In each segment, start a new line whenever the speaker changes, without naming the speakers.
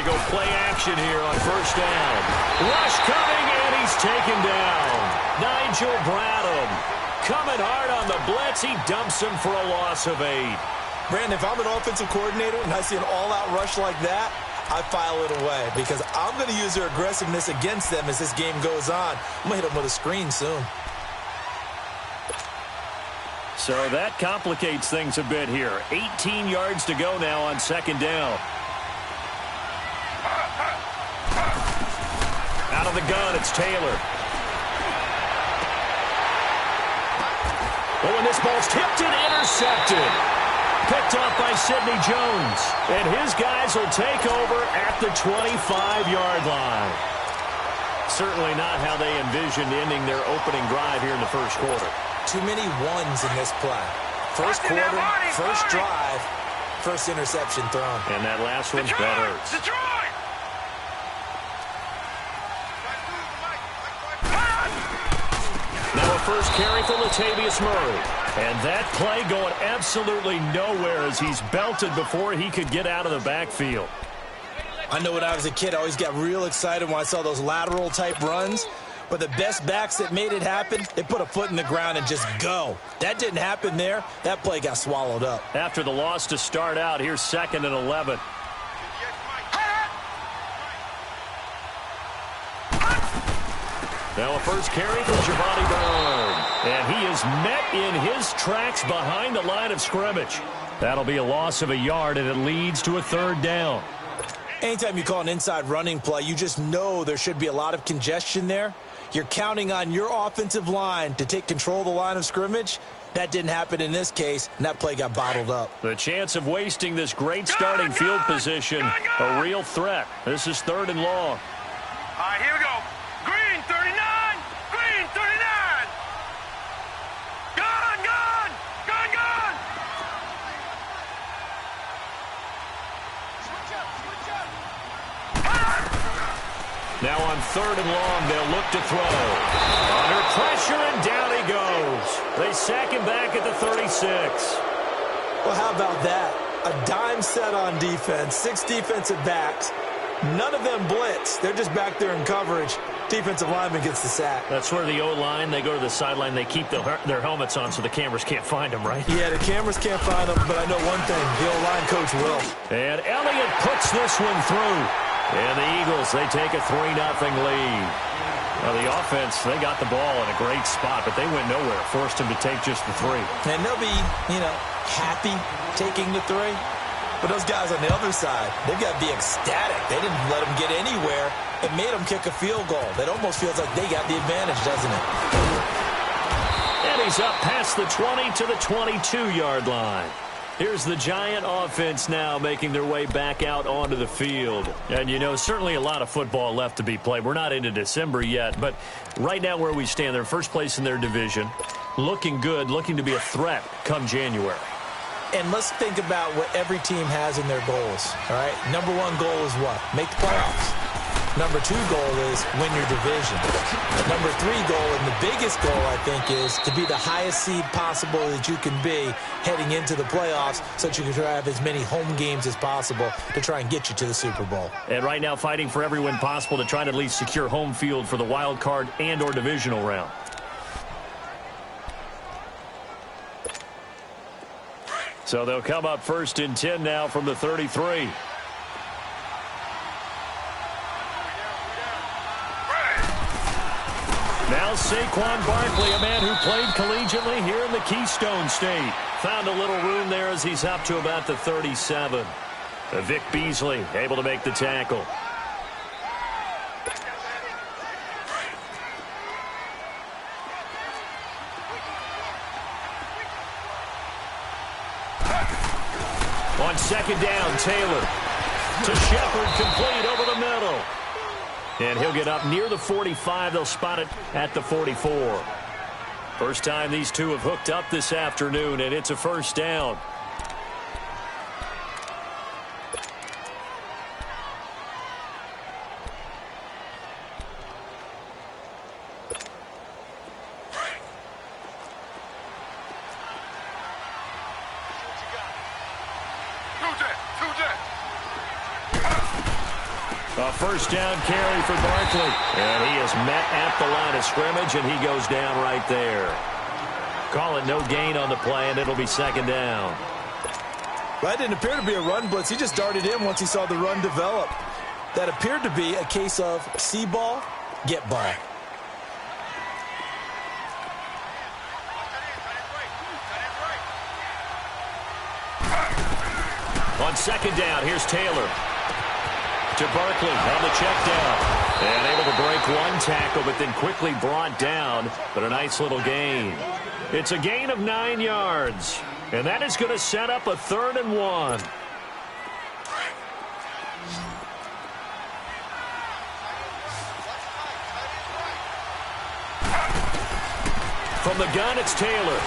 go play action here on first down. Rush coming, and he's taken down. Nigel Bradham coming hard on the blitz. He dumps him for a loss of 8.
Brandon, if I'm an offensive coordinator and I see an all-out rush like that, I file it away because I'm going to use their aggressiveness against them as this game goes on. I'm going to hit them with a screen soon.
So that complicates things a bit here. 18 yards to go now on second down. Out of the gun, it's Taylor. Oh, and this ball's tipped and intercepted. Picked off by Sidney Jones. And his guys will take over at the 25-yard line. Certainly not how they envisioned ending their opening drive here in the first quarter.
Too many ones in this play. First quarter, first drive, first interception thrown.
And that last one, that hurts. Now a first carry for Latavius Murray. And that play going absolutely nowhere as he's belted before he could get out of the backfield.
I know when I was a kid, I always got real excited when I saw those lateral-type runs. But the best backs that made it happen, they put a foot in the ground and just go. That didn't happen there. That play got swallowed up.
After the loss to start out, here's 2nd and 11. Now a first carry from Giovanni Bernard. And he is met in his tracks behind the line of scrimmage. That'll be a loss of a yard, and it leads to a 3rd down.
Anytime you call an inside running play, you just know there should be a lot of congestion there. You're counting on your offensive line to take control of the line of scrimmage. That didn't happen in this case, and that play got bottled up.
The chance of wasting this great starting field position, a real threat. This is 3rd and long.
All right, here we go. Green 39, green 39. Gun, gun, gun, gun.
Now on 3rd and long, they'll look to throw. Under pressure, and down he goes. They sack him back at the 36.
Well, how about that? A dime set on defense, 6 defensive backs. None of them blitz. They're just back there in coverage. Defensive lineman gets the sack.
That's where the O-line, they go to the sideline, they keep their helmets on so the cameras can't find them, right?
Yeah, the cameras can't find them, but I know one thing. The O-line coach will.
And Elliott puts this one through. And the Eagles, they take a 3-0 lead. Now, the offense, they got the ball in a great spot, but they went nowhere. Forced them to take just the 3.
And they'll be, happy taking the 3. But those guys on the other side, they've got to be ecstatic. They didn't let them get anywhere. It made them kick a field goal. That almost feels like they got the advantage, doesn't it?
And he's up past the 20 to the 22-yard line. Here's the Giant offense now making their way back out onto the field. And, certainly a lot of football left to be played. We're not into December yet, but right now where we stand, they're first place in their division. Looking good, looking to be a threat come January.
And let's think about what every team has in their goals, all right? Number 1 goal is what? Make the playoffs. Number 2 goal is win your division. Number 3 goal, and the biggest goal, I think, is to be the highest seed possible that you can be heading into the playoffs so that you can try to have as many home games as possible to try and get you to the Super Bowl.
And right now fighting for every win possible to try to at least secure home field for the wild card and or divisional round. So they'll come up 1st and 10 now from the 33. Now Saquon Barkley, a man who played collegiately here in the Keystone State. Found a little room there as he's up to about the 37. Vic Beasley able to make the tackle. On 2nd down, Taylor to Shepard, complete over the middle. And he'll get up near the 45. They'll spot it at the 44. First time these two have hooked up this afternoon, and it's a first down. A first down carry for Barkley. And he is met at the line of scrimmage, and he goes down right there. Call it no gain on the play, and it'll be second down.
Well, that didn't appear to be a run blitz. He just darted in once he saw the run develop. That appeared to be a case of see ball, get ball.
On second down, here's Taylor. To Barkley on the check down. And able to break one tackle, but then quickly brought down. But a nice little gain. It's a gain of 9 yards. And that is going to set up a 3rd and 1. From the gun, it's Taylor.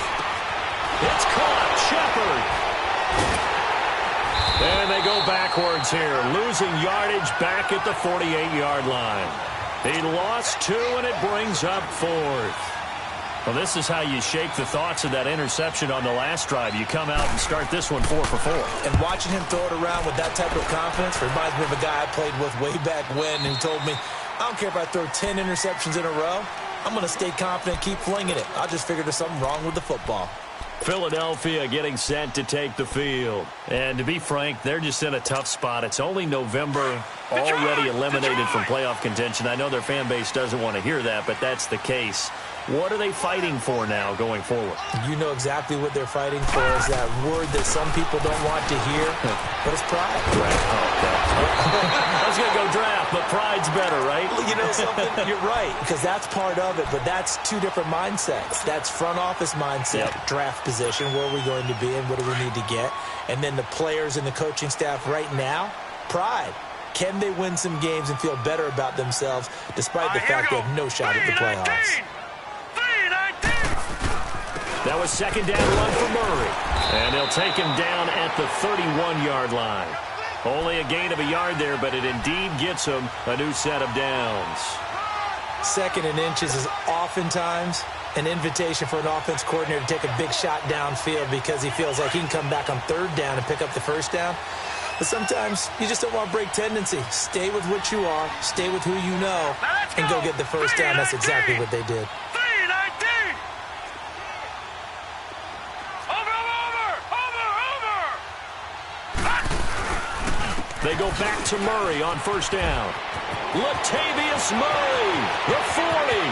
It's caught. Shepard. And they go backwards here, losing yardage back at the 48-yard line. He lost 2, and it brings up 4th. Well, this is how you shake the thoughts of that interception on the last drive. You come out and start this one 4 for 4.
And watching him throw it around with that type of confidence reminds me of a guy I played with way back when who told me, I don't care if I throw 10 interceptions in a row. I'm going to stay confident, keep flinging it. I just figured there's something wrong with the football.
Philadelphia getting set to take the field. And to be frank, they're just in a tough spot. It's only November, already eliminated from playoff contention. I know their fan base doesn't want to hear that, but that's the case. What are they fighting for now going forward?
You know exactly what they're fighting for is that word that some people don't want to hear, but it's pride.
Draft. I was going to go draft, but pride's better, right?
You know something? You're right, because that's part of it, but that's 2 different mindsets. That's front office mindset, draft position, where are we going to be and what do we need to get? And then the players and the coaching staff right now, pride. Can they win some games and feel better about themselves despite the fact they have no shot at the playoffs?
That was second down run for Murray. And they'll take him down at the 31-yard line. Only a gain of a yard there, but it indeed gets him a new set of downs.
2nd and inches is oftentimes an invitation for an offense coordinator to take a big shot downfield because he feels like he can come back on 3rd down and pick up the 1st down. But sometimes you just don't want to break tendency. Stay with what you are, stay with who you know, and go get the 1st down. That's exactly what they did.
They go back to Murray on 1st down. Latavius Murray, the 40,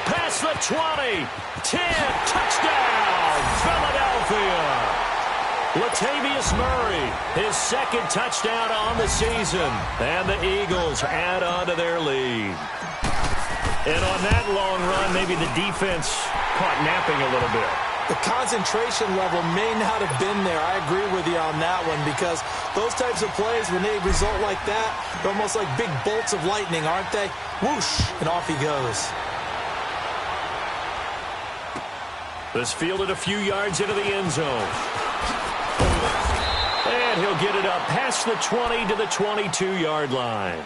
past the 20, 10, touchdown, Philadelphia. Latavius Murray, his 2nd touchdown on the season, and the Eagles add on to their lead. And on that long run, maybe the defense caught napping a little bit.
The concentration level may not have been there. I agree with you on that one because those types of plays, when they result like that, they're almost like big bolts of lightning, aren't they? Whoosh, and off he goes.
This fielded a few yards into the end zone. And he'll get it up past the 20 to the 22-yard line.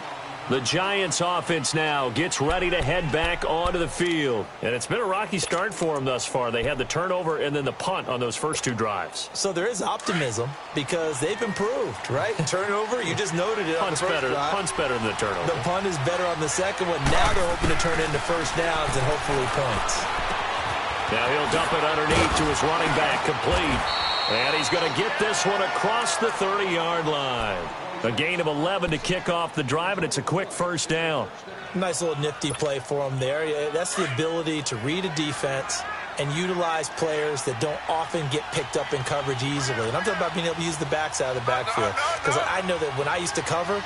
The Giants offense now gets ready to head back onto the field. And it's been a rocky start for them thus far. They had the turnover and then the punt on those first 2 drives.
So there is optimism because they've improved, right? Turnover, you just noted it on the first drive.
Punt's better than the turnover.
The punt is better on the second one. Now they're hoping to turn into 1st downs and hopefully points.
Now he'll dump it underneath to his running back, complete. And he's going to get this one across the 30-yard line. A gain of 11 to kick off the drive, and it's a quick 1st down.
Nice little nifty play for him there. That's the ability to read a defense and utilize players that don't often get picked up in coverage easily. And I'm talking about being able to use the backs out of the backfield. Because I know that when I used to cover,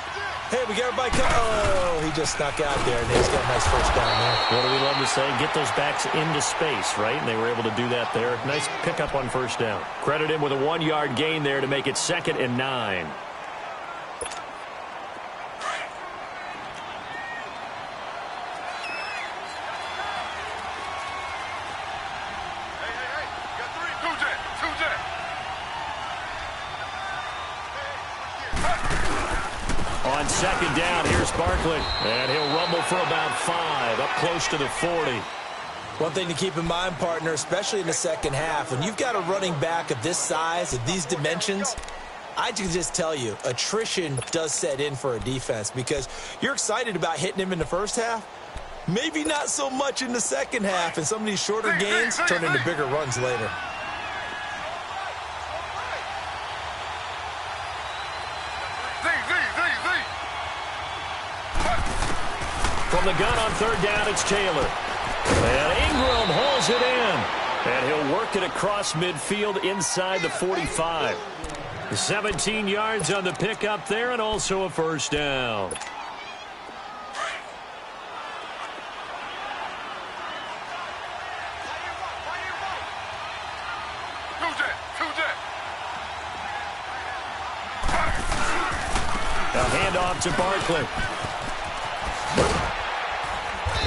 hey, we got everybody covered. Oh, he just snuck out there, and he's got a nice 1st down there.
What do we love to say? Get those backs into space, right? And they were able to do that there. Nice pickup on 1st down. Credit him with a 1-yard gain there to make it 2nd and 9. On 2nd down, here's Barkley. And he'll rumble for about 5, up close to the 40.
One thing to keep in mind, partner, especially in the second half, when you've got a running back of this size, of these dimensions, I can just tell you, attrition does set in for a defense because you're excited about hitting him in the first half. Maybe not so much in the second half, and some of these shorter gains turn into bigger runs later.
From the gun on third down, it's Taylor. And Ingram hauls it in. And he'll work it across midfield inside the 45. 17 yards on the pickup there and also a first down. A handoff to Barkley.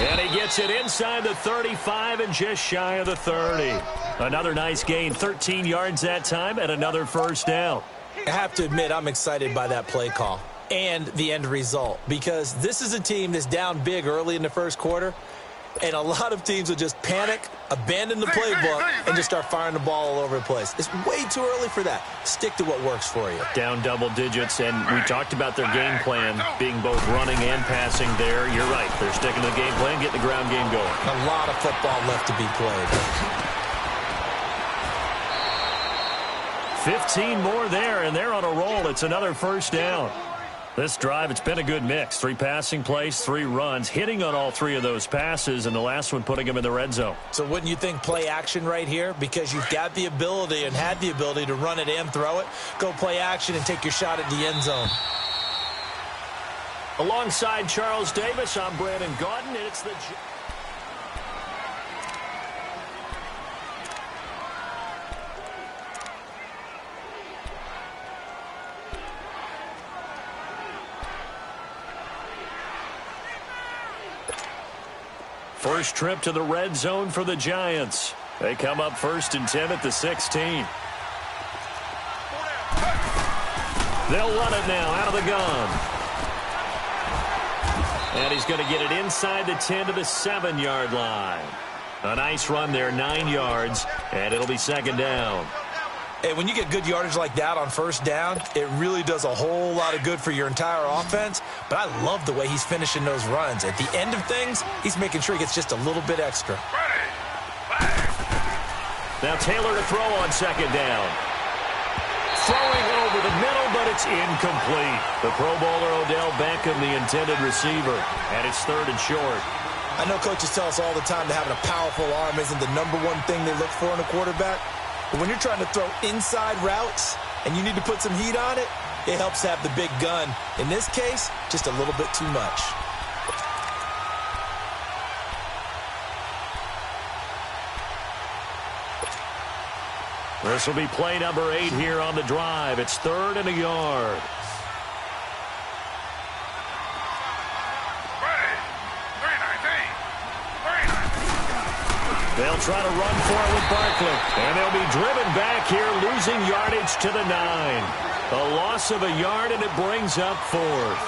And he gets it inside the 35 and just shy of the 30. Another nice gain, 13 yards that time, and another first down.
I have to admit, I'm excited by that play call and the end result because this is a team that's down big early in the first quarter, and a lot of teams will just panic, abandon the playbook, and just start firing the ball all over the place. It's way too early for that. Stick to what works for you.
Down double digits, and we talked about their game plan being both running and passing there. You're right. They're sticking to the game plan, getting the ground game going.
A lot of football left to be played.
15 more there, and they're on a roll. It's another first down. This drive, it's been a good mix. 3 passing plays, 3 runs, hitting on all 3 of those passes, and the last one putting him in the red zone.
So wouldn't you think play action right here? Because you've got the ability and had the ability to run it and throw it. Go play action and take your shot at the end zone.
Alongside Charles Davis, I'm Brandon Gaudin, and it's the... First trip to the red zone for the Giants. They come up 1st and 10 at the 16. They'll run it now out of the gun. And he's going to get it inside the 10 to the 7-yard line. A nice run there, 9 yards, and it'll be 2nd down.
Hey, when you get good yardage like that on first down, it really does a whole lot of good for your entire offense. But I love the way he's finishing those runs. At the end of things, he's making sure he gets just a little bit extra.
Now Taylor to throw on 2nd down. Throwing over the middle, but it's incomplete. The Pro Bowler Odell Beckham, the intended receiver, and it's 3rd and short.
I know coaches tell us all the time that having a powerful arm isn't the #1 thing they look for in a quarterback. But when you're trying to throw inside routes and you need to put some heat on it, it helps to have the big gun. In this case, just a little bit too much.
This will be play number 8 here on the drive. It's 3rd and a yard. They'll try to run for it with Barkley. And they'll be driven back here, losing yardage to the 9. A loss of a yard, and it brings up 4th.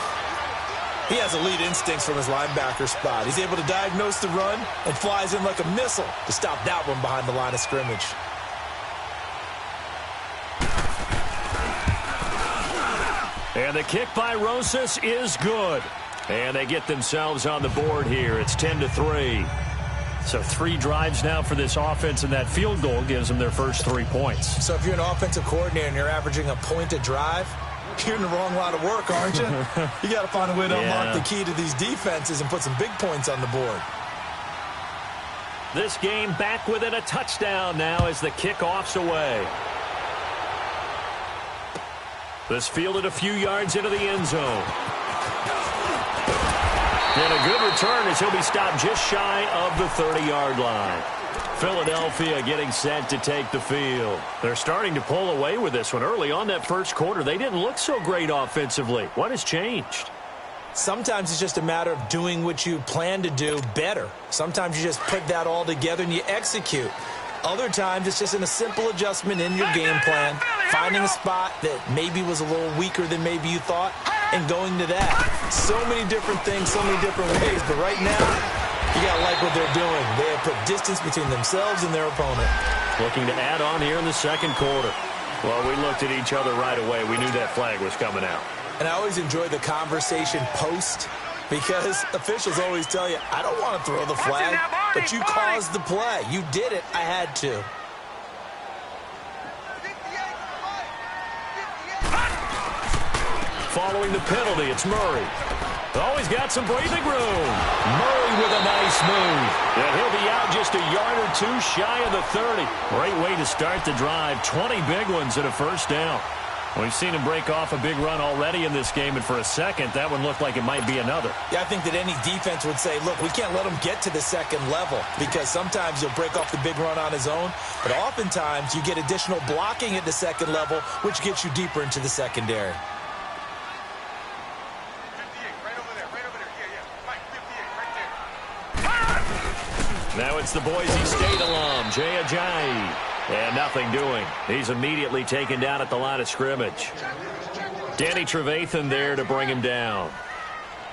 He has elite instincts from his linebacker spot. He's able to diagnose the run and flies in like a missile to stop that one behind the line of scrimmage.
And the kick by Rosas is good. And they get themselves on the board here. It's 10-3. So 3 drives now for this offense, and that field goal gives them their first 3 points.
So if you're an offensive coordinator and you're averaging a point a drive, you're in the wrong line of work, aren't you? You got to find a way to unlock the key to these defenses and put some big points on the board.
This game back within a touchdown now as the kickoff's away. This fielded a few yards into the end zone. And a good return as he'll be stopped just shy of the 30-yard line. Philadelphia getting set to take the field. They're starting to pull away with this one. Early on that first quarter, they didn't look so great offensively. What has changed?
Sometimes it's just a matter of doing what you plan to do better. Sometimes you just put that all together and you execute. Other times it's just in a simple adjustment in your game plan, finding a spot that maybe was a little weaker than maybe you thought, and going to that. So many different things, so many different ways, but right now, you got to like what they're doing. They have put distance between themselves and their opponent.
Looking to add on here in the second quarter. Well, we looked at each other right away. We knew that flag was coming out.
And I always enjoy the conversation post because officials always tell you, I don't want to throw the flag, but you caused the play. You did it. I had to.
Following the penalty, it's Murray. Always got some breathing room. Murray with a nice move. And he'll be out just a yard or two shy of the 30. Great way to start the drive. 20 big ones and a first down. We've seen him break off a big run already in this game, and for a second, that one looked like it might be another.
Yeah, I think that any defense would say, look, we can't let him get to the second level because sometimes he'll break off the big run on his own, but oftentimes you get additional blocking at the second level, which gets you deeper into the secondary.
Now it's the Boise State alum, Jay Ajayi. And nothing doing. He's immediately taken down at the line of scrimmage. Danny Trevathan there to bring him down.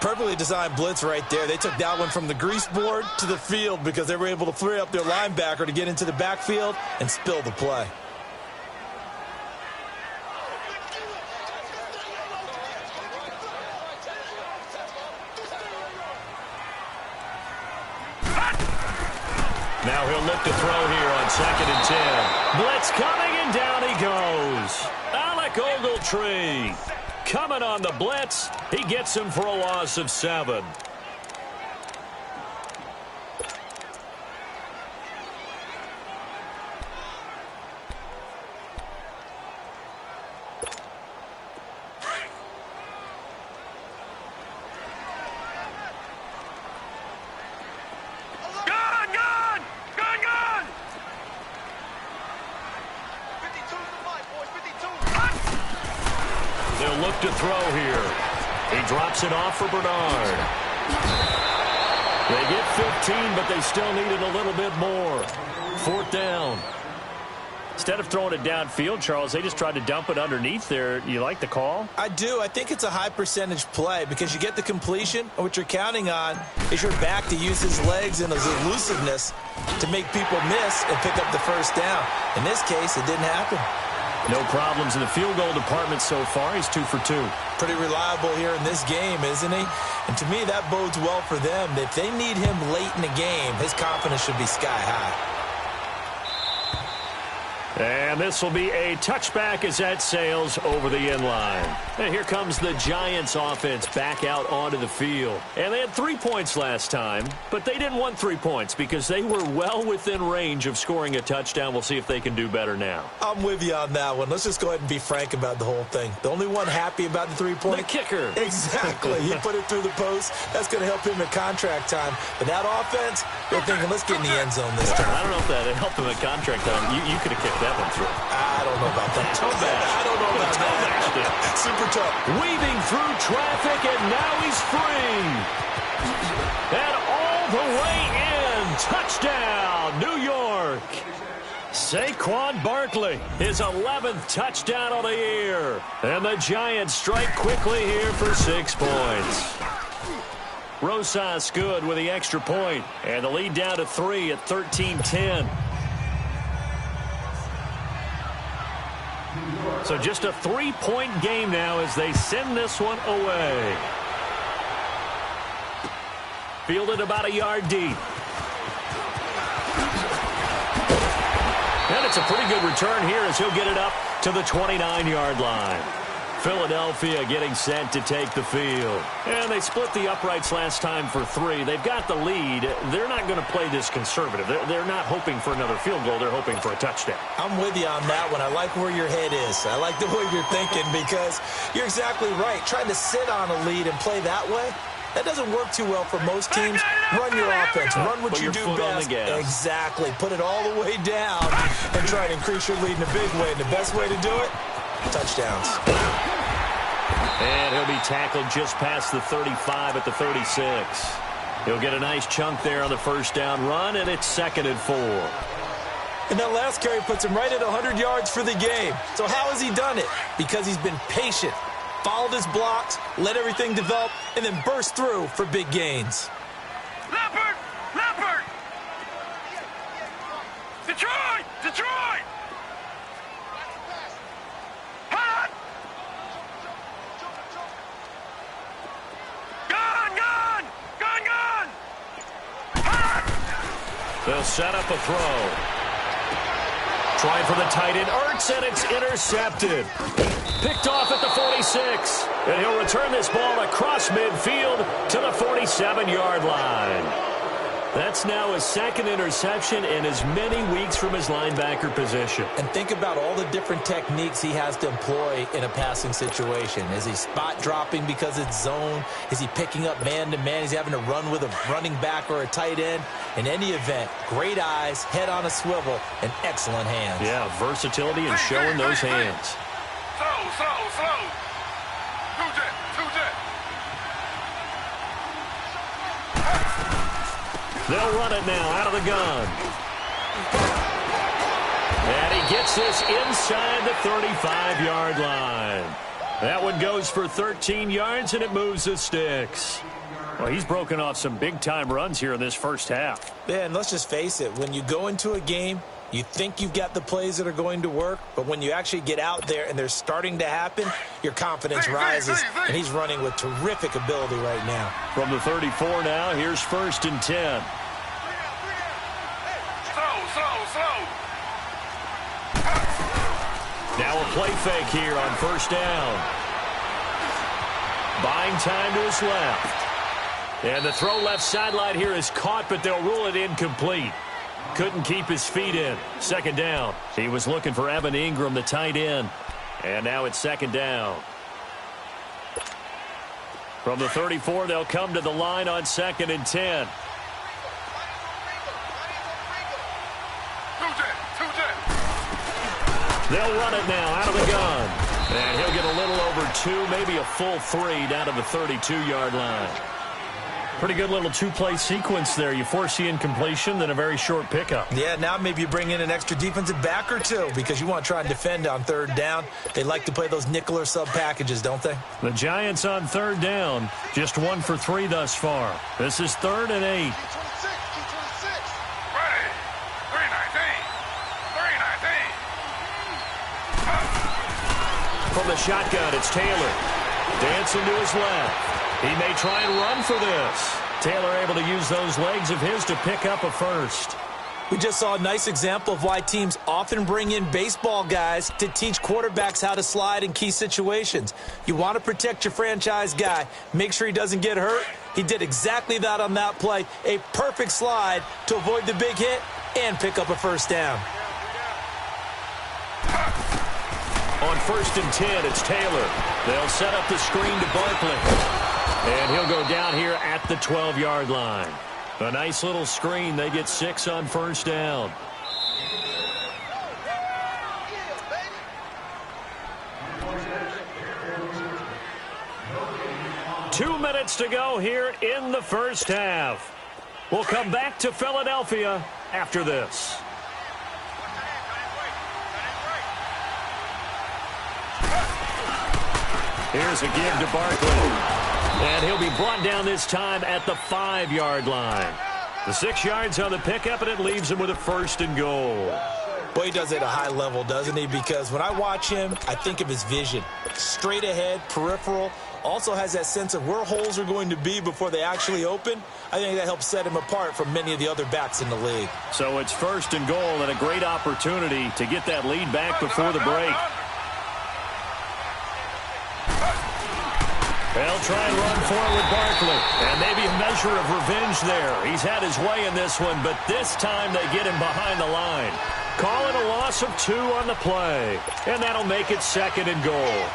Perfectly designed blitz right there. They took that one from the grease board to the field because they were able to free up their linebacker to get into the backfield and spill the play.
Now he'll look to throw here on 2nd and 10. Blitz coming, and down he goes. Alec Ogletree coming on the blitz. He gets him for a loss of 7. Look to throw here. He drops it off for Bernard. They get 15, but they still needed a little bit more. 4th down. Instead of throwing it downfield, Charles, they just tried to dump it underneath there. You like the call?
I do. I think it's a high percentage play because you get the completion, and what you're counting on is your back to use his legs and his elusiveness to make people miss and pick up the first down. In this case, it didn't happen.
No problems in the field goal department so far. He's 2 for 2.
Pretty reliable here in this game, isn't he? And to me, that bodes well for them. If they need him late in the game, his confidence should be sky high.
And this will be a touchback as that sails over the end line. And here comes the Giants offense back out onto the field. And they had 3 points last time, but they didn't want 3 points because they were well within range of scoring a touchdown. We'll see if they can do better now.
I'm with you on that one. Let's just go ahead and be frank about the whole thing. The only one happy about the 3-point?
The kicker.
Exactly. He put it through the post. That's going to help him at contract time. But that offense, they're thinking, let's get in the end zone this time.
I don't know if that helped him at contract time. You could have kicked that one through.
I don't know about that.
Toe bash.
I don't know about that. Super tough.
Weaving through traffic, and now he's free. And all the way in. Touchdown, New York. Saquon Barkley, his 11th touchdown of the year. And the Giants strike quickly here for 6 points. Rosas good with the extra point. And the lead down to 3 at 13-10. So just a 3-point game now as they send this one away. Fielded about a yard deep. And it's a pretty good return here as he'll get it up to the 29-yard line. Philadelphia getting set to take the field. And they split the uprights last time for 3. They've got the lead. They're not going to play this conservative. They're not hoping for another field goal. They're hoping for a touchdown.
I'm with you on that one. I like where your head is. I like the way you're thinking because you're exactly right. Trying to sit on a lead and play that way, that doesn't work too well for most teams. Run your offense. Run what you do best. Exactly. Put it all the way down and try to increase your lead in a big way. And the best way to do it, touchdowns.
And he'll be tackled just past the 35 at the 36. He'll get a nice chunk there on the first down run, and it's 2nd and 4.
And that last carry puts him right at 100 yards for the game. So how has he done it? Because he's been patient, followed his blocks, let everything develop, and then burst through for big gains.
Leopard! Leopard! Detroit! Detroit!
They'll set up a throw. Trying for the tight end, Ertz, and it's intercepted. Picked off at the 46. And he'll return this ball across midfield to the 47-yard line. That's now his second interception in as many weeks from his linebacker position.
And think about all the different techniques he has to employ in a passing situation. Is he spot dropping because it's zone? Is he picking up man-to-man? Is he having to run with a running back or a tight end? In any event, great eyes, head on a swivel, and excellent hands.
Yeah, versatility and showing those hands.
Slow. Two jet.
They'll run it now out of the gun. And he gets this inside the 35-yard line. That one goes for 13 yards, and it moves the sticks. Well, he's broken off some big-time runs here in this first half.
Yeah, and let's just face it. When you go into a game, you think you've got the plays that are going to work, but when you actually get out there and they're starting to happen, your confidence rises, and he's running with terrific ability right now.
From the 34 now, here's 1st and 10.
Slow.
Now a play fake here on 1st down. Buying time to his left. And the throw left sideline here is caught, but they'll rule it incomplete. Couldn't keep his feet in. 2nd down. He was looking for Evan Ingram, the tight end. And now it's 2nd down. From the 34, they'll come to the line on 2nd and 10. They'll run it now out of the gun. And he'll get a little over 2, maybe a full 3 down to the 32-yard line. Pretty good little two-play sequence there. You force the incompletion, then a very short pickup.
Yeah, now maybe you bring in an extra defensive back or two because you want to try and defend on 3rd down. They like to play those nickel or sub packages, don't they?
The Giants on 3rd down, just 1 for 3 thus far. This is 3rd and 8. From the shotgun, it's Taylor. Dancing to his left. He may try and run for this. Taylor able to use those legs of his to pick up a 1st.
We just saw a nice example of why teams often bring in baseball guys to teach quarterbacks how to slide in key situations. You want to protect your franchise guy. Make sure he doesn't get hurt. He did exactly that on that play. A perfect slide to avoid the big hit and pick up a 1st down.
On 1st and 10, it's Taylor. They'll set up the screen to Barkley. And he'll go down here at the 12-yard line. A nice little screen. They get 6 on 1st down. Two minutes to go here in the first half. We'll come back to Philadelphia after this. Here's a give to Barkley. And he'll be brought down this time at the 5-yard line. The 6 yards on the pickup, and it leaves him with a 1st and goal.
Boy, he does it at a high level, doesn't he? Because when I watch him, I think of his vision. Straight ahead, peripheral. Also has that sense of where holes are going to be before they actually open. I think that helps set him apart from many of the other backs in the league.
So it's 1st and goal and a great opportunity to get that lead back before the break. They'll try and run for it with Barkley. And maybe a measure of revenge there. He's had his way in this one, but this time they get him behind the line. Call it a loss of 2 on the play. And that'll make it 2nd and goal.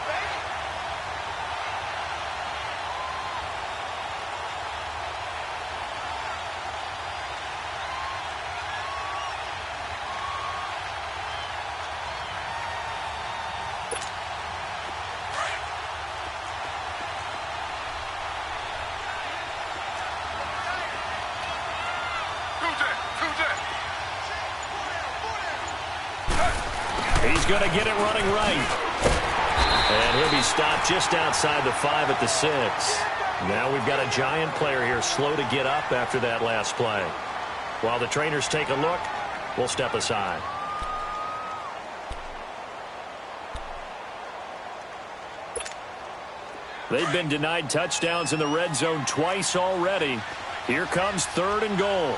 He's going to get it running right. And he'll be stopped just outside the 5 at the 6. Now we've got a Giant player here slow to get up after that last play. While the trainers take a look, we'll step aside. They've been denied touchdowns in the red zone twice already. Here comes 3rd and goal.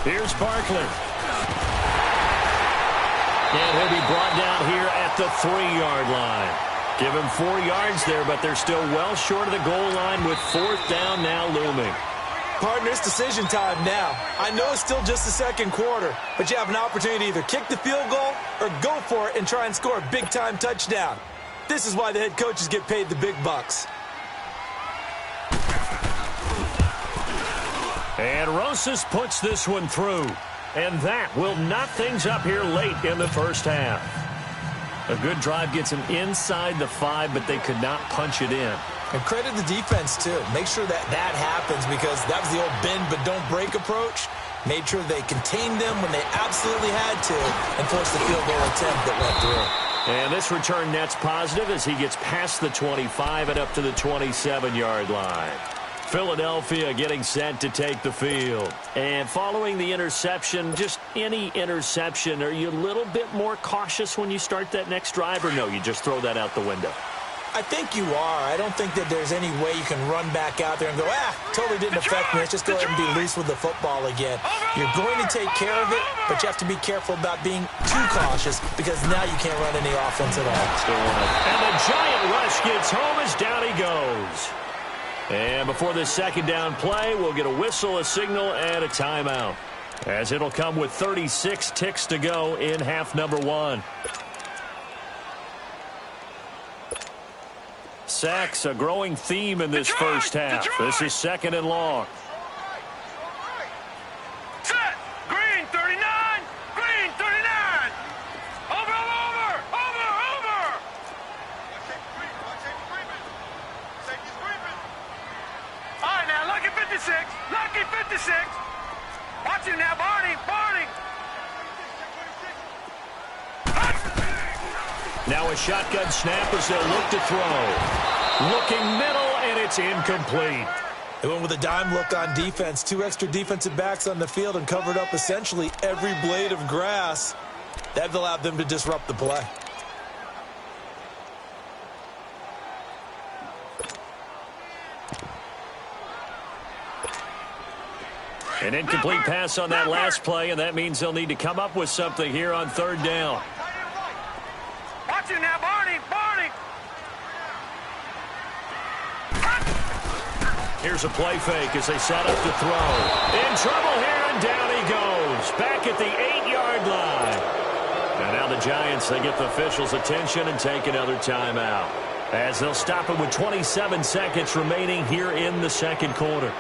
Here's Barkley. And he'll be brought down here at the 3-yard line. Give him 4 yards there, but they're still well short of the goal line with 4th down now looming.
Partner, it's decision time now. I know it's still just the second quarter, but you have an opportunity to either kick the field goal or go for it and try and score a big-time touchdown. This is why the head coaches get paid the big bucks.
And Rosas puts this one through. And that will knot things up here late in the first half. A good drive gets them inside the 5, but they could not punch it in.
And credit the defense, too. Make sure that happens because that was the old bend but don't break approach. Made sure they contained them when they absolutely had to and forced the field goal attempt that went through.
And this return net's positive as he gets past the 25 and up to the 27-yard line. Philadelphia getting set to take the field. And following the interception, just any interception, are you a little bit more cautious when you start that next drive, or no, you just throw that out the window?
I think you are. I don't think that there's any way you can run back out there and go, totally didn't affect me. Let's just go ahead and be loose with the football again. You're going to take care of it, but you have to be careful about being too cautious because now you can't run any offense at all.
And the giant rush gets home as down he goes. And before this second down play, we'll get a whistle, a signal, and a timeout, as it'll come with 36 ticks to go in half number 1. Sacks, a growing theme in this first half. This is 2nd and long.
Set. Green 39. Green 39. Over. All right, now, lucky 56. Lucky 56. Watch him now, Barney.
Now a shotgun snap as they'll look to throw. Looking middle, and it's incomplete.
They went with a dime look on defense. 2 extra defensive backs on the field and covered up essentially every blade of grass. That allowed them to disrupt the play.
An incomplete pass on that last play, and that means they'll need to come up with something here on 3rd down.
Watch him now, Barney.
Here's a play fake as they set up to throw. In trouble here, and down he goes. Back at the 8-yard line. And now the Giants, they get the officials' attention and take another timeout, as they'll stop it with 27 seconds remaining here in the second quarter.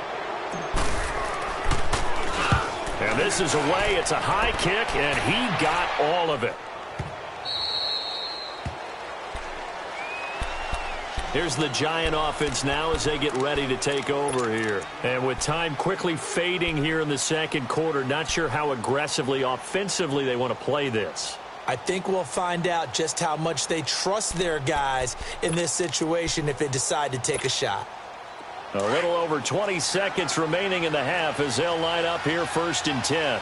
And this is away. It's a high kick, and he got all of it. Here's the Giant offense now as they get ready to take over here. And with time quickly fading here in the second quarter, not sure how aggressively, offensively they want to play this.
I think we'll find out just how much they trust their guys in this situation if they decide to take a shot.
A little over 20 seconds remaining in the half as they'll line up here 1st and 10.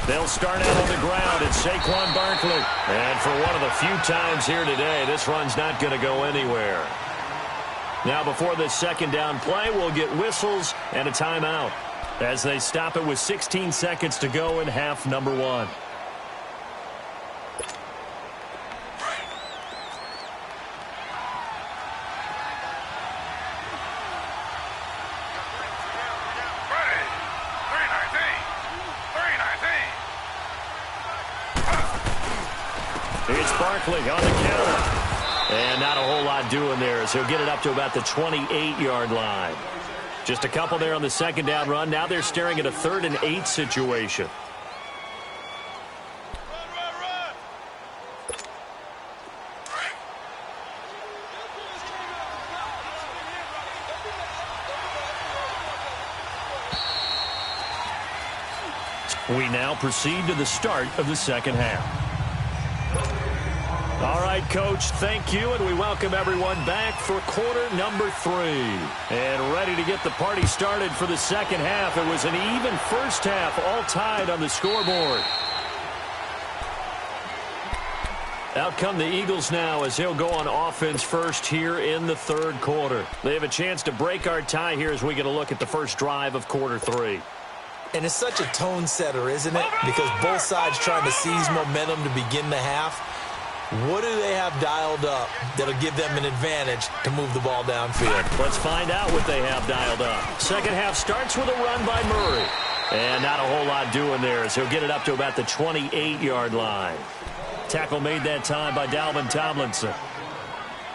They'll start out on the ground. It's Saquon Barkley. And for one of the few times here today, this run's not going to go anywhere. Now before this second down play, we'll get whistles and a timeout as they stop it with 16 seconds to go in half number 1. It's Barkley on the counter. And not a whole lot doing there as he'll get it up to about the 28-yard line. Just a couple there on the second down run. Now they're staring at a 3rd and 8 situation. We now proceed to the start of the second half. All right, Coach, thank you, and we welcome everyone back for quarter number 3. And ready to get the party started for the second half. It was an even first half, all tied on the scoreboard. Out come the Eagles now as he'll go on offense first here in the third quarter. They have a chance to break our tie here as we get a look at the first drive of quarter 3.
And it's such a tone setter, isn't it? Because both sides trying to seize momentum to begin the half. What do they have dialed up that'll give them an advantage to move the ball downfield?
Let's find out what they have dialed up. Second half starts with a run by Murray. And not a whole lot doing there as he'll get it up to about the 28-yard line. Tackle made that time by Dalvin Tomlinson.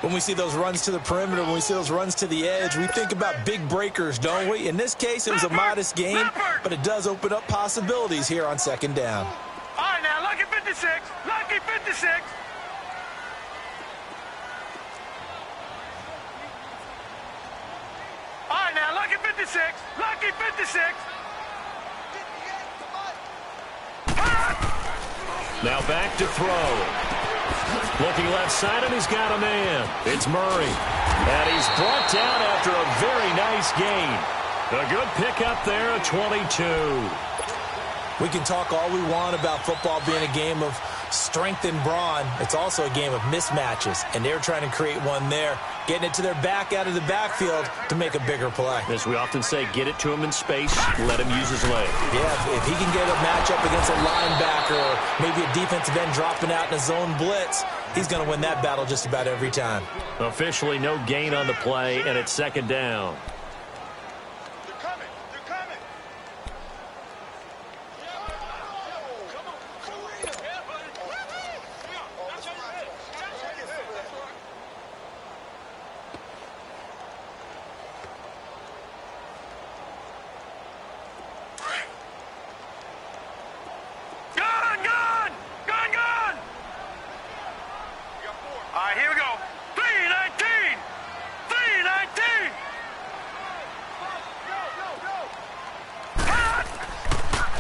When we see those runs to the perimeter, when we see those runs to the edge, we think about big breakers, don't we? In this case, it was a modest gain, but it does open up possibilities here on second down.
All right, now, lucky 56. Lucky 56. All right, now, lucky 56. Lucky 56.
Now back to throw. Looking left side, and he's got a man. It's Murray. And he's brought down after a very nice gain. A good pickup there, a 22.
We can talk all we want about football being a game of strength and brawn. It's also a game of mismatches, and they're trying to create one there, getting it to their back out of the backfield to make a bigger play.
As we often say, get it to him in space, let him use his leg.
Yeah, if he can get a matchup against a linebacker or maybe a defensive end dropping out in a zone blitz, he's going to win that battle just about every time.
Officially no gain on the play, and it's second down.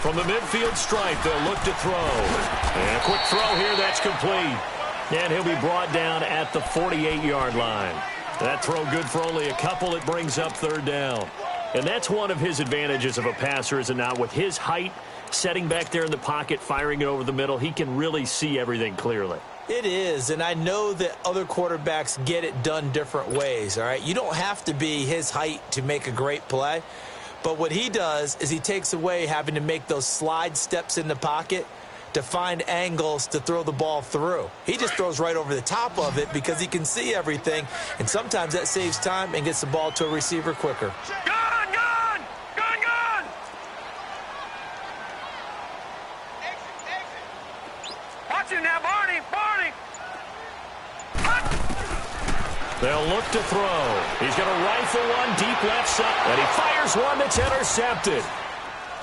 From the midfield stripe, they'll look to throw. And a quick throw here, that's complete. And he'll be brought down at the 48-yard line. That throw good for only a couple. It brings up third down. And that's one of his advantages of a passer, is it not? With his height, setting back there in the pocket, firing it over the middle, he can really see everything clearly.
It is, and I know that other quarterbacks get it done different ways, all right? You don't have to be his height to make a great play. But what he does is he takes away having to make those slide steps in the pocket to find angles to throw the ball through. He just throws right over the top of it because he can see everything, and sometimes that saves time and gets the ball to a receiver quicker.
Gun! Gun! Gun! Gun! Watch him now, Barney! Barney!
They'll look to throw. He's going to rifle one deep left side, and he fires one that's intercepted.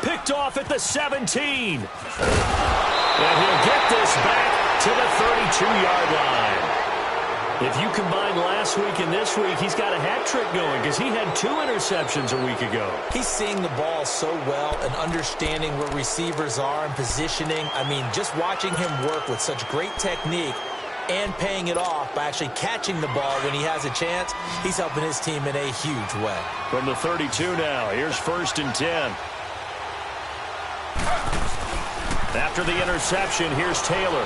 Picked off at the 17. And he'll get this back to the 32-yard line. If you combine last week and this week, he's got a hat trick going because he had 2 interceptions a week ago.
He's seeing the ball so well and understanding where receivers are and positioning. I mean, just watching him work with such great technique and paying it off by actually catching the ball when he has a chance, he's helping his team in a huge way.
From the 32 now, here's 1st and 10. After the interception, here's Taylor.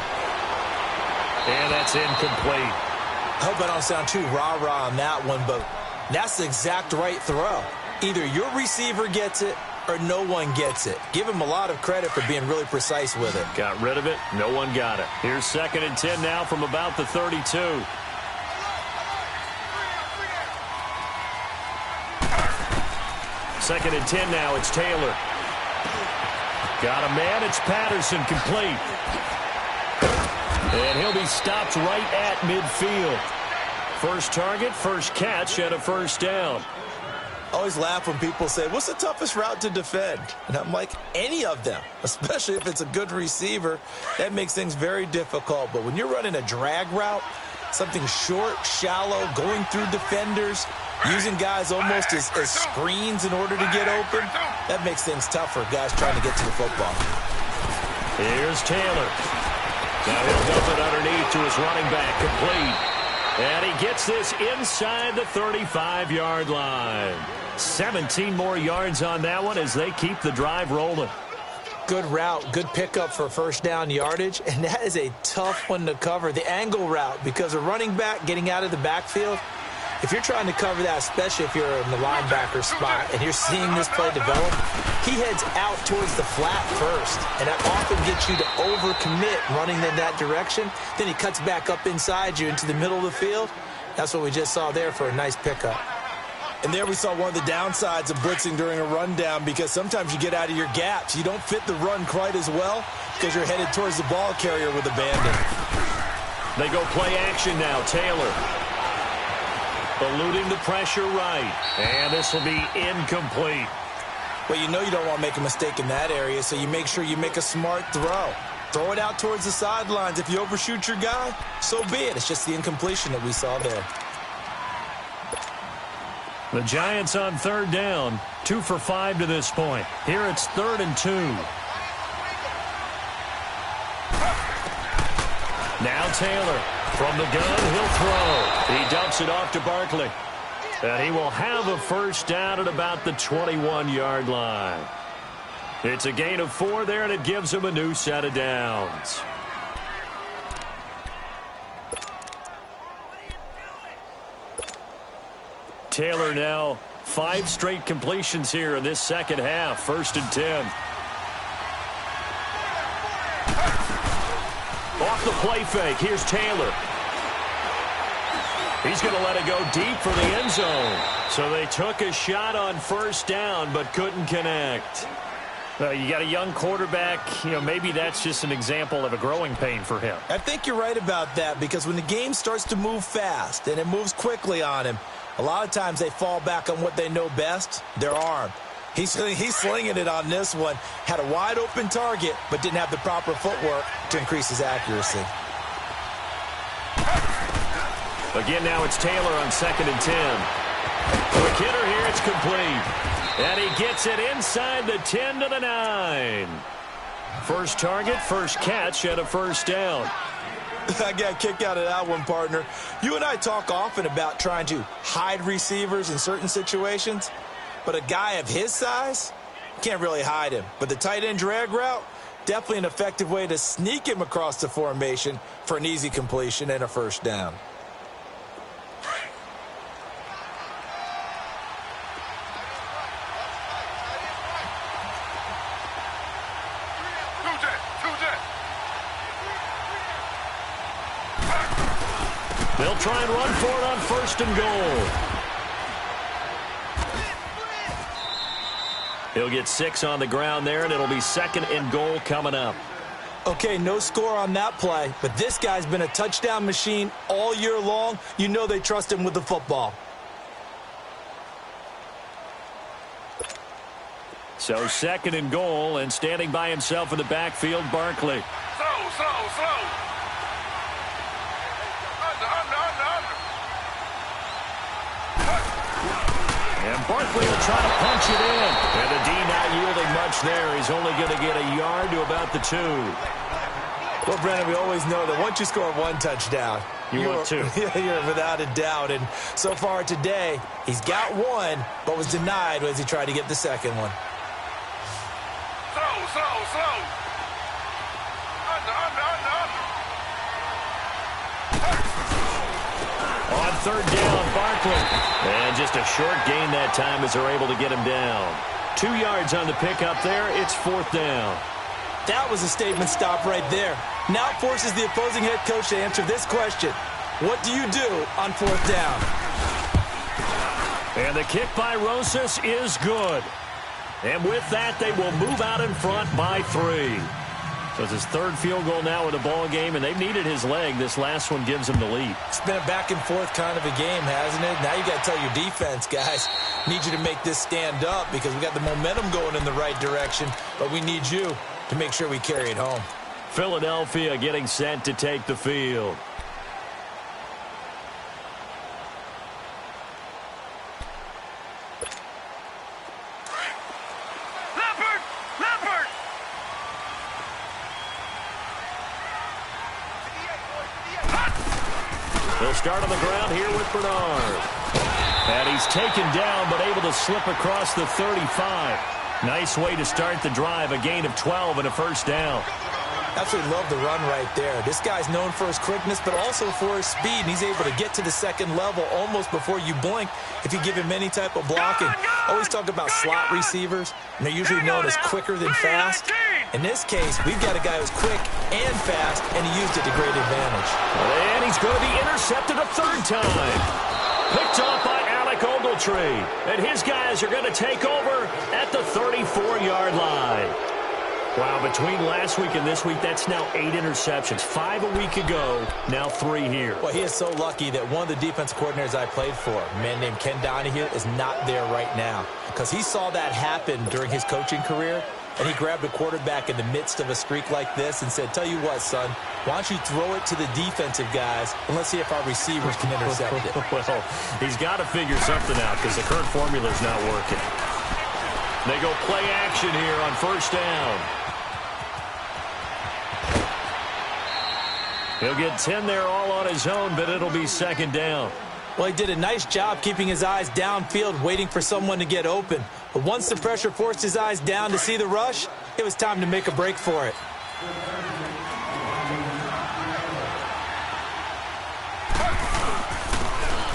And that's incomplete.
I hope I don't sound too rah-rah on that one, but that's the exact right throw. Either your receiver gets it or no one gets it. Give him a lot of credit for being really precise with it.
Got rid of it. No one got it. Here's 2nd and 10 now from about the 32. Second and 10 now. It's Taylor. Got a man. It's Patterson, complete. And he'll be stopped right at midfield. First target, first catch, and a first down.
I always laugh when people say, what's the toughest route to defend? And I'm like, any of them, especially if it's a good receiver. That makes things very difficult. But when you're running a drag route, something short, shallow, going through defenders, using guys almost as screens in order to get open, that makes things tough for guys trying to get to the football.
Here's Taylor. Now he'll dump it underneath to his running back, complete. And he gets this inside the 35-yard line. 17 more yards on that one as they keep the drive rolling.
Good route, good pickup for first down yardage, and that is a tough one to cover, the angle route, because a running back getting out of the backfield, if you're trying to cover that, especially if you're in the linebacker spot and you're seeing this play develop, he heads out towards the flat first, and that often gets you to overcommit running in that direction. Then he cuts back up inside you into the middle of the field. That's what we just saw there for a nice pickup.
And there we saw one of the downsides of blitzing during a rundown, because sometimes you get out of your gaps. You don't fit the run quite as well because you're headed towards the ball carrier with abandon.
They go play action now. Taylor eluding the pressure right. And this will be incomplete.
Well, you know you don't want to make a mistake in that area, so you make sure you make a smart throw. Throw it out towards the sidelines. If you overshoot your guy, so be it. It's just the incompletion that we saw there.
The Giants on third down, 2 for 5 to this point. Here it's 3rd and 2. Now Taylor from the gun, he'll throw. He dumps it off to Barkley. And he will have a first down at about the 21-yard line. It's a gain of 4 there, and it gives him a new set of downs. Taylor now 5 straight completions here in this second half. 1st and 10. Off the play fake. Here's Taylor. He's going to let it go deep for the end zone. So they took a shot on first down but couldn't connect. You got a young quarterback. Maybe that's just an example of a growing pain for him.
I think you're right about that, because when the game starts to move fast and it moves quickly on him, a lot of times they fall back on what they know best, their arm. He's slinging it on this one. Had a wide open target, but didn't have the proper footwork to increase his accuracy.
Again, now it's Taylor on 2nd and 10. McKinnon here, it's complete. And he gets it inside the 10 to the 9. First target, first catch, and a first down.
I got a kick out of that one, partner. You and I talk often about trying to hide receivers in certain situations, but a guy of his size can't really hide him. But the tight end drag route, definitely an effective way to sneak him across the formation for an easy completion and a first down.
They'll try and run for it on 1st and goal. He'll get 6 on the ground there, and it'll be 2nd and goal coming up.
Okay, no score on that play, but this guy's been a touchdown machine all year long. You know they trust him with the football.
So 2nd and goal, and standing by himself in the backfield, Barkley.
Slow.
And Barkley will try to punch it in. And the D not yielding much there. He's only going to get a yard to about the 2.
Well, Brandon, we always know that once you score one touchdown,
you want 2.
You're without a doubt. And so far today, he's got 1, but was denied as he tried to get the second one.
Slow.
On 3rd down, Barkley. And just a short gain that time as they're able to get him down. 2 yards on the pickup there. It's 4th down.
That was a statement stop right there. Now it forces the opposing head coach to answer this question. What do you do on 4th down?
And the kick by Rosas is good. And with that, they will move out in front by 3. So it's his 3rd field goal now in the ball game, and they've needed his leg. This last one gives him the lead.
It's been a back and forth kind of a game, hasn't it? Now you got to tell your defense, guys, need you to make this stand up, because we got the momentum going in the right direction, but we need you to make sure we carry it home.
Philadelphia getting set to take the field.
Leopard!
They'll start on the ground here with Bernard. And he's taken down but able to slip across the 35. Nice way to start the drive, a gain of 12 and a first down.
Absolutely love the run right there. This guy's known for his quickness, but also for his speed, and he's able to get to the second level almost before you blink if you give him any type of blocking. I always talk about slot receivers, and they're usually known as quicker than fast. In this case, we've got a guy who's quick and fast, and he used it to great advantage.
And he's going to be intercepted a third time. Picked off by Alec Ogletree. And his guys are going to take over at the 34-yard line. Wow, between last week and this week, that's now 8 interceptions. 5 a week ago, now 3 here.
Well, he is so lucky that one of the defense coordinators I played for, a man named Ken Donahue, is not there right now. Because he saw that happen during his coaching career, and he grabbed a quarterback in the midst of a streak like this and said, tell you what, son, why don't you throw it to the defensive guys, and let's see if our receivers can intercept it.
Well, he's got to figure something out because the current formula is not working. They go play action here on first down. He'll get 10 there all on his own, but it'll be second down.
Well, he did a nice job keeping his eyes downfield, waiting for someone to get open. But once the pressure forced his eyes down to see the rush, it was time to make a break for it.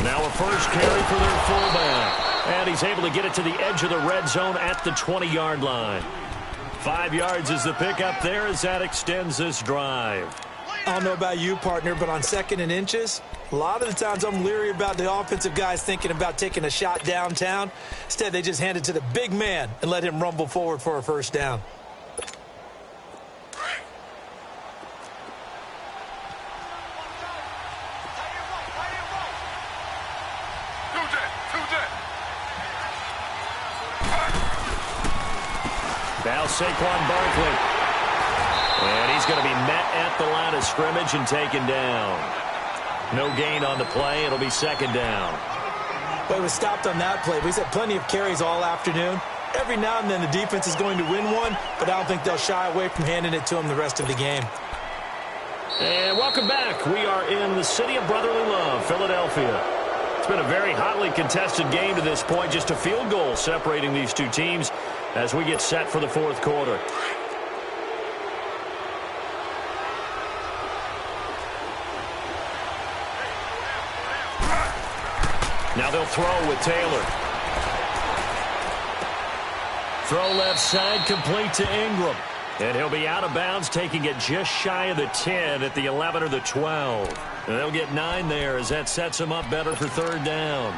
Now a first carry for their fullback. And he's able to get it to the edge of the red zone at the 20-yard line. 5 yards is the pickup there as that extends this drive.
I don't know about you, partner, but on 2nd and inches, a lot of the times I'm leery about the offensive guys thinking about taking a shot downtown. Instead, they just hand it to the big man and let him rumble forward for a first down.
Now Saquon Barkley. And he's going to be met at the line of scrimmage and taken down. No gain on the play. It'll be second down.
Well, he was stopped on that play, but he's had plenty of carries all afternoon. Every now and then the defense is going to win one, but I don't think they'll shy away from handing it to him the rest of the game.
And welcome back. We are in the city of brotherly love, Philadelphia. It's been a very hotly contested game to this point. Just a field goal separating these two teams as we get set for the fourth quarter. Now they'll throw with Taylor. Throw left side, complete to Ingram. And he'll be out of bounds, taking it just shy of the 10 at the 11 or the 12. And they'll get 9 there as that sets him up better for third down.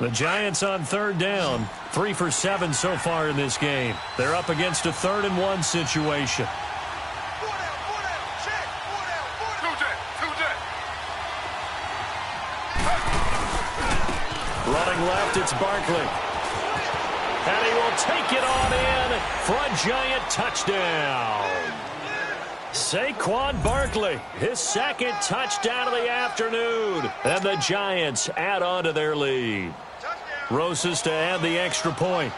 The Giants on third down, 3 for 7 so far in this game. They're up against a 3rd and 1 situation. Running left, it's Barkley. And he will take it on in for a Giant touchdown. Saquon Barkley, his 2nd touchdown of the afternoon. And the Giants add on to their lead. Rosas to add the extra point.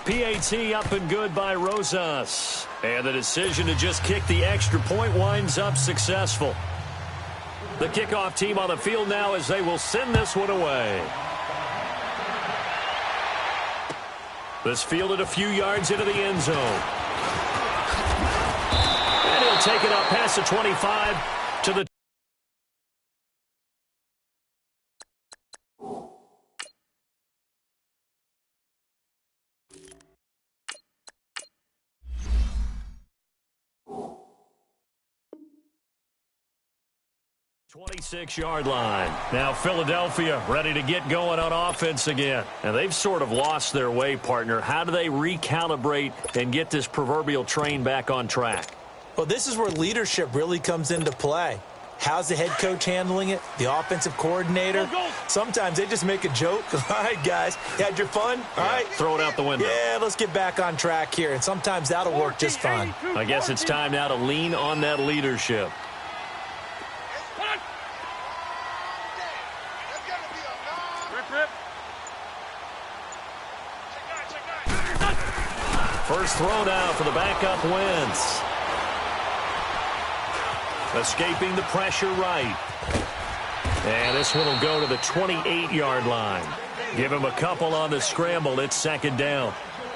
PAT up and good by Rosas. And the decision to just kick the extra point winds up successful. The kickoff team on the field now as they will send this one away. This fielded a few yards into the end zone. And he'll take it up past the 25 to the 26-yard line. Now Philadelphia ready to get going on offense again. And they've sort of lost their way, partner. How do they recalibrate and get this proverbial train back on track?
Well, this is where leadership really comes into play. How's the head coach handling it? The offensive coordinator? Sometimes they just make a joke. All right, guys, you had your fun? All right.
Throw it out the window.
Yeah, let's get back on track here. And sometimes that'll work just fine.
I guess it's time now to lean on that leadership. First throw now for the backup Wentz. Escaping the pressure right. And this one will go to the 28-yard line. Give him a couple on the scramble. It's second down.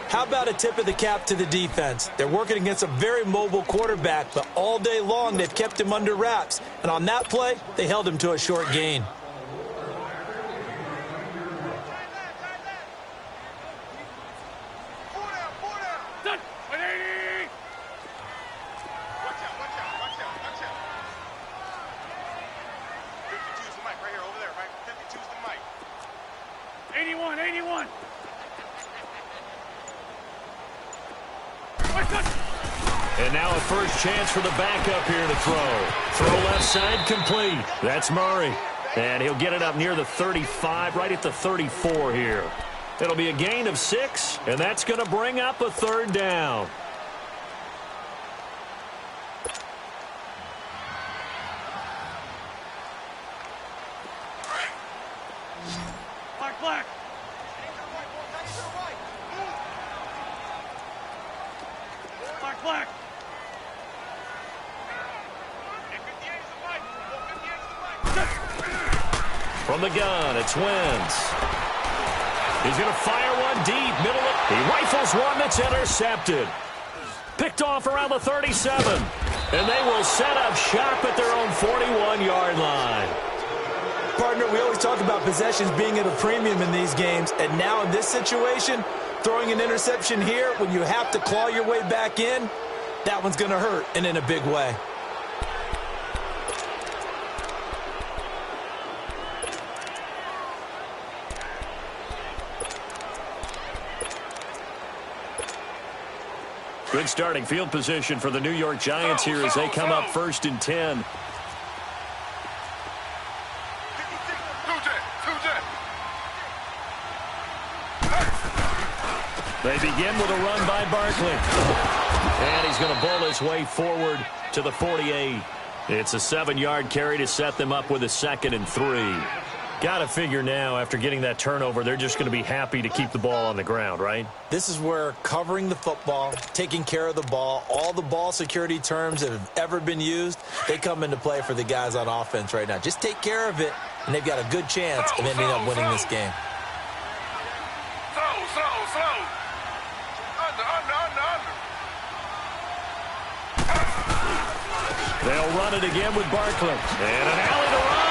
How about a tip of the cap to the defense? They're working against a very mobile quarterback, but all day long they've kept him under wraps. And on that play, they held him to a short gain.
And now a first chance for the backup here to throw. Throw left side complete. That's Murray. And he'll get it up near the 35, right at the 34 here. It'll be a gain of 6, and that's going to bring up a third down.
Black. Black.
From the gun, it's Wentz. He's going to fire one deep, middle of. He rifles one that's intercepted. Picked off around the 37. And they will set up shop at their own 41-yard line.
Partner, we always talk about possessions being at a premium in these games, and now in this situation, throwing an interception here when you have to claw your way back in, that one's going to hurt, and in a big way.
Good starting field position for the New York Giants here as they come up 1st and 10. They begin with a run by Barkley. And he's going to bowl his way forward to the 48. It's a 7-yard carry to set them up with a 2nd and 3. Got to figure now, after getting that turnover, they're just going to be happy to keep the ball on the ground, right?
This is where covering the football, taking care of the ball, all the ball security terms that have ever been used, they come into play for the guys on offense right now. Just take care of it, and they've got a good chance of ending up winning this game.
Slow. Under.
They'll run it again with Barkley. And an alley to run.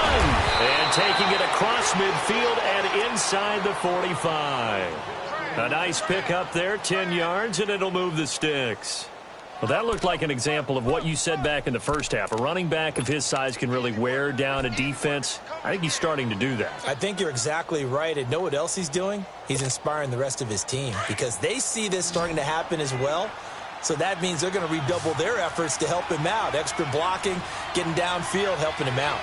And taking it across midfield and inside the 45. A nice pick up there, 10 yards, and it'll move the sticks. Well, that looked like an example of what you said back in the first half. A running back of his size can really wear down a defense. I think he's starting to do that.
I think you're exactly right. And know what else he's doing? He's inspiring the rest of his team because they see this starting to happen as well. So that means they're going to redouble their efforts to help him out. Extra blocking, getting downfield, helping him out.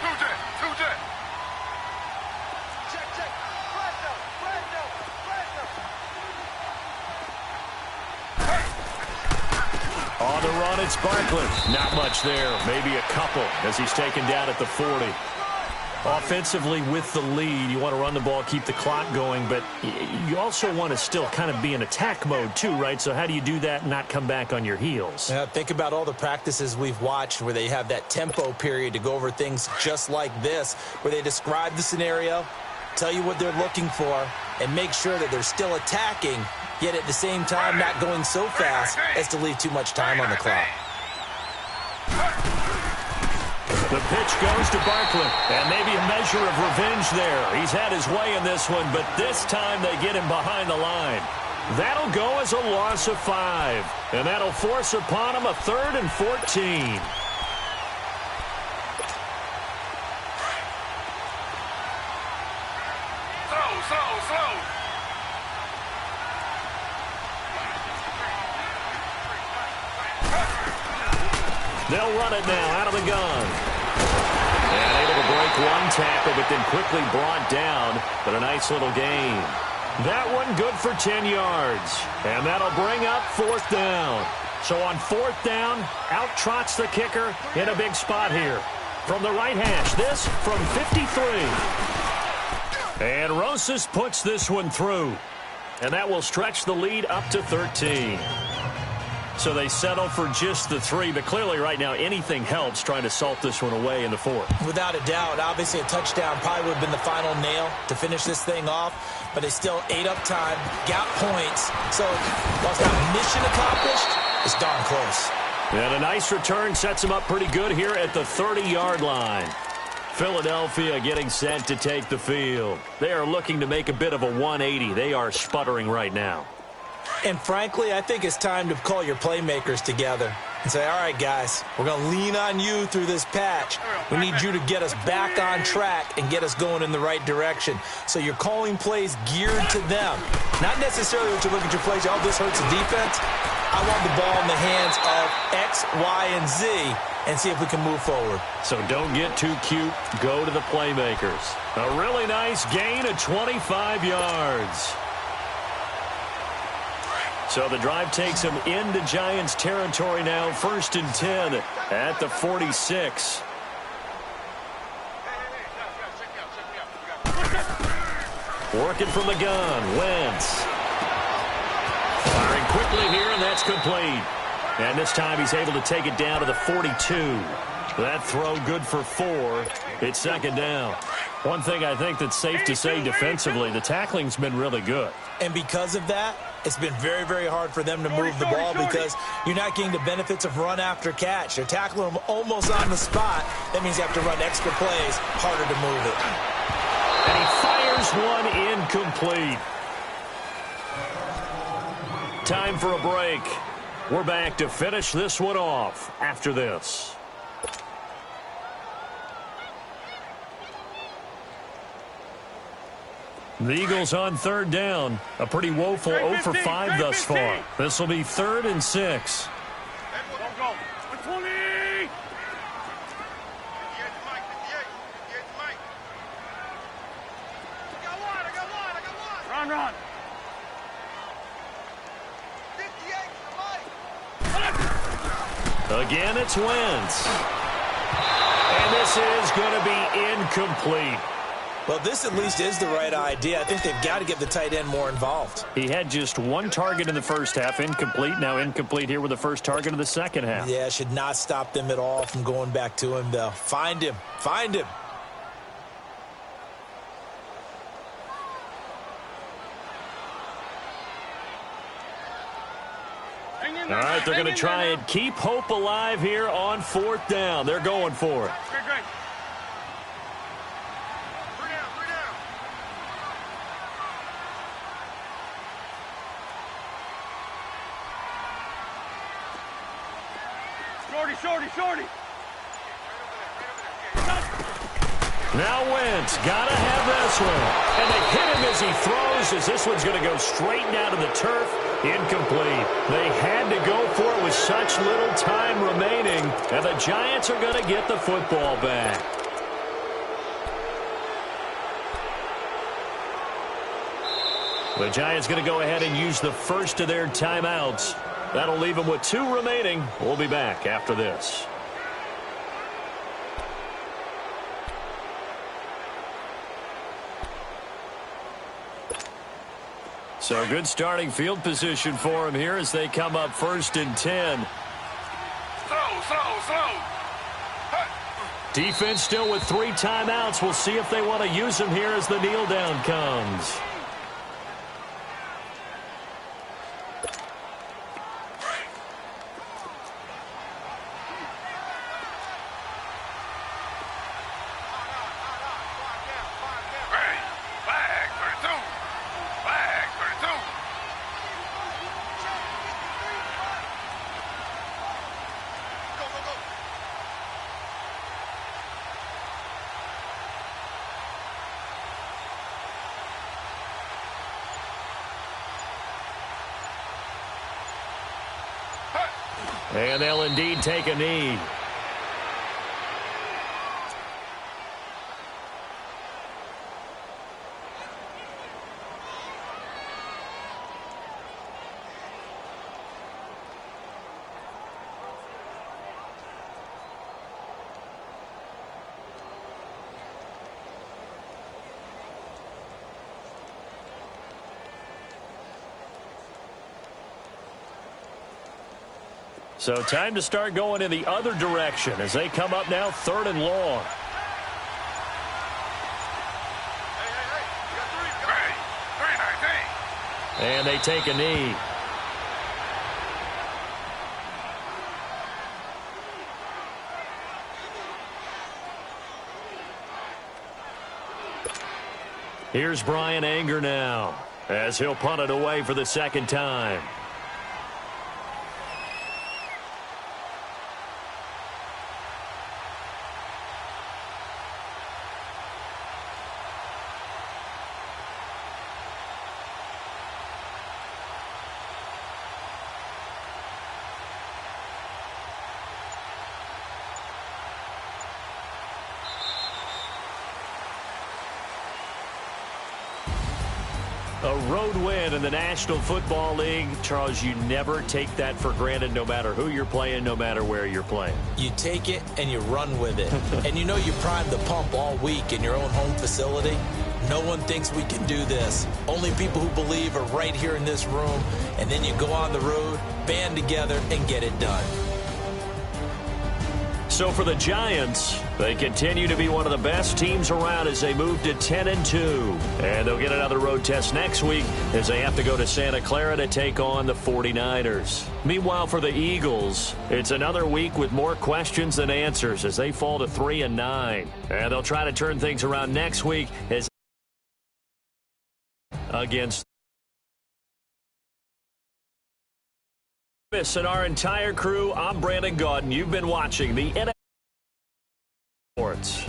On the run, it's Barkley. Not much there. Maybe a couple as he's taken down at the 40. Offensively with the lead, you want to run the ball, keep the clock going, but you also want to still kind of be in attack mode too, right? So how do you do that and not come back on your heels?
Yeah, think about all the practices we've watched where they have that tempo period to go over things just like this, where they describe the scenario, tell you what they're looking for, and make sure that they're still attacking, yet at the same time not going so fast as to leave too much time on the clock.
The pitch goes to Barkley, and maybe a measure of revenge there. He's had his way in this one, but this time they get him behind the line. That'll go as a loss of 5, and that'll force upon him a 3rd and 14.
Slow.
They'll run it now out of the gun. And able to break one tackle, but then quickly brought down. But a nice little gain. That one good for 10 yards. And that'll bring up 4th down. So on 4th down, out trots the kicker in a big spot here. From the right hash, this from 53. And Rosas puts this one through. And that will stretch the lead up to 13. So they settle for just the 3, but clearly right now anything helps trying to salt this one away in the 4th.
Without a doubt, obviously a touchdown probably would have been the final nail to finish this thing off, but they still ate up time, got points. So while it's not mission accomplished, it's darn close.
And a nice return sets them up pretty good here at the 30-yard line. Philadelphia getting set to take the field. They are looking to make a bit of a 180. They are sputtering right now.
And frankly, I think it's time to call your playmakers together and say, all right, guys, we're going to lean on you through this patch. We need you to get us back on track and get us going in the right direction. So you're calling plays geared to them. Not necessarily that you look at your plays, oh, this hurts the defense. I want the ball in the hands of X, Y, and Z and see if we can move forward.
So don't get too cute. Go to the playmakers. A really nice gain of 25 yards. So the drive takes them into Giants territory now. 1st and 10 at the 46. Working from the gun, Wentz. Firing quickly here, and that's complete. And this time he's able to take it down to the 42. That throw good for 4. It's 2nd down. One thing I think that's safe to say defensively, the tackling's been really good.
And because of that, it's been very, very hard for them to move the ball because you're not getting the benefits of run after catch. They're tackling them almost on the spot. That means you have to run extra plays, harder to move it.
And he fires one incomplete. Time for a break. We're back to finish this one off after this. The Eagles on 3rd down. A pretty woeful 0 for 5 thus far. This will be 3rd and 6.
Go. 120. Run.
Again, it's Wentz. And this is going to be incomplete.
Well, this at least is the right idea. I think they've got to get the tight end more involved.
He had just 1 target in the first half, incomplete. Now incomplete here with the first target of the second half.
Yeah, should not stop them at all from going back to him, though. Find him.
All right, they're going to try and keep hope alive here on 4th down. They're going for it.
Great. Shorty.
Now Wentz, gotta have this one. And they hit him as he throws, as this one's going to go straight down to the turf. Incomplete. They had to go for it with such little time remaining. And the Giants are going to get the football back. The Giants going to go ahead and use the first of their timeouts. That'll leave them with 2 remaining. We'll be back after this. So good starting field position for them here as they come up 1st and 10.
Slow.
Defense still with 3 timeouts. We'll see if they want to use them here as the kneel down comes. And they'll indeed take a knee. So time to start going in the other direction as they come up now 3rd and long. And they take a knee. Here's Brian Anger now as he'll punt it away for the 2nd time. A road win in the National Football League. Charles, you never take that for granted no matter who you're playing, no matter where you're playing.
You take it and you run with it. And you know you primed the pump all week in your own home facility. No one thinks we can do this. Only people who believe are right here in this room. And then you go on the road, band together, and get it done.
So for the Giants, they continue to be one of the best teams around as they move to 10-2. And they'll get another road test next week as they have to go to Santa Clara to take on the 49ers. Meanwhile, for the Eagles, it's another week with more questions than answers as they fall to 3-9. And they'll try to turn things around next week as against and our entire crew. I'm Brandon Gaudin. You've been watching the NFL Sports.